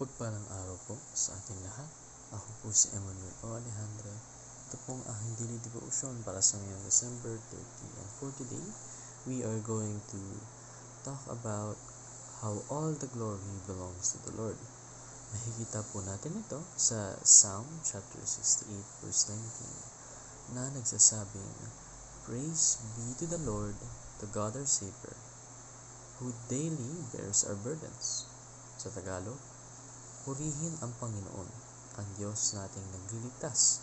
Pagpalang araw po sa ating lahat. Ako po si Emmanuel O. Alejandro. Ito po ang aking daily devotion para sa ngayong December 30. And for today, we are going to talk about how all the glory belongs to the Lord. Makikita po natin ito sa Psalm chapter 68 verse 19 na nagsasabing, "Praise be to the Lord, the God our Savior, who daily bears our burdens." Sa Tagalog, purihin ang Panginoon, ang Diyos nating nagliligtas.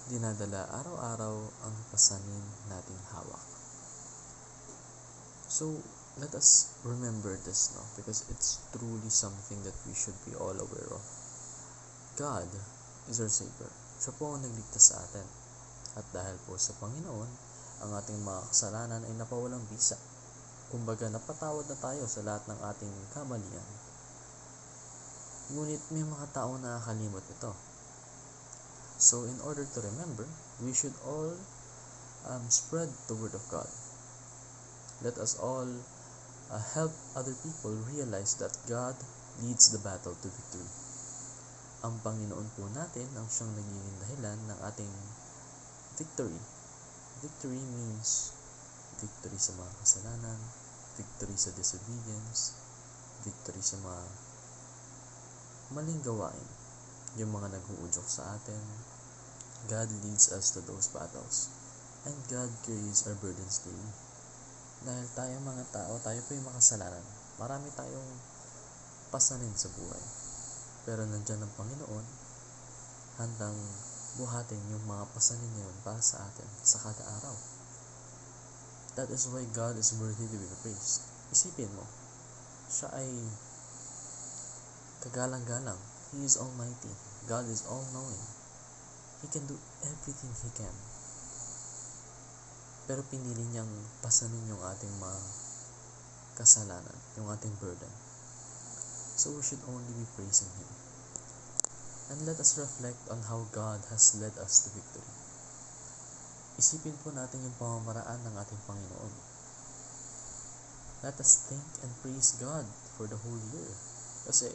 Dinadala araw-araw ang pasanin nating hawak. So, let us remember this now because it's truly something that we should be all aware of. God is our Savior. Siya po ang nagligtas sa atin. At dahil po sa Panginoon, ang ating mga kasalanan ay napawalang bisa. Kumbaga, napatawad na tayo sa lahat ng ating kamalian. Ngunit may mga tao na nakakalimot ito. So, in order to remember, we should all spread the word of God. Let us all help other people realize that God leads the battle to victory. Ang Panginoon po natin ang siyang nagiging dahilan ng ating victory. Victory means victory sa mga kasalanan, victory sa disobedience, victory sa mga maling gawain, yung mga nag-uudyok sa atin. God leads us to those battles. And God carries our burdens daily. Dahil tayo mga tao, tayo po yung makasalanan. Marami tayong pasanin sa buhay. Pero nandyan ang Panginoon, handang buhatin yung mga pasanin na yun para sa atin sa kada araw. That is why God is worthy to be praised. Isipin mo, siya ay kagalang-galang. He is almighty. God is all-knowing. He can do everything He can. Pero pinili niyang pasanin yung ating mga kasalanan, yung ating burden. So we should only be praising Him. And let us reflect on how God has led us to victory. Isipin po natin yung pamamaraan ng ating Panginoon. Let us thank and praise God for the whole year. Kasi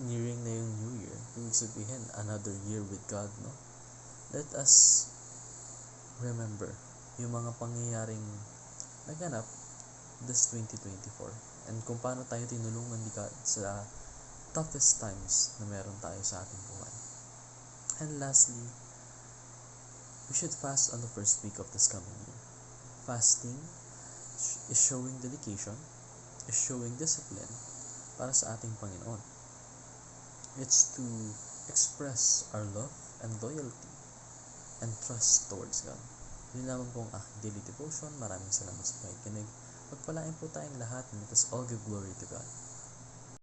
nearing na yung New Year, ibig sabihin another year with God, no? Let us remember yung mga pangyayaring naganap this 2024 and kung paano tayo tinulungan ni God sa toughest times na meron tayo sa ating buhay. And lastly, we should fast on the first week of this coming year. Fasting is showing dedication, is showing discipline para sa ating Panginoon. It's to express our love and loyalty and trust towards God. Yun naman po ang aking daily devotion. Maraming salamat sa pakikinig. Pagpalain po tayong lahat and let us all give glory to God.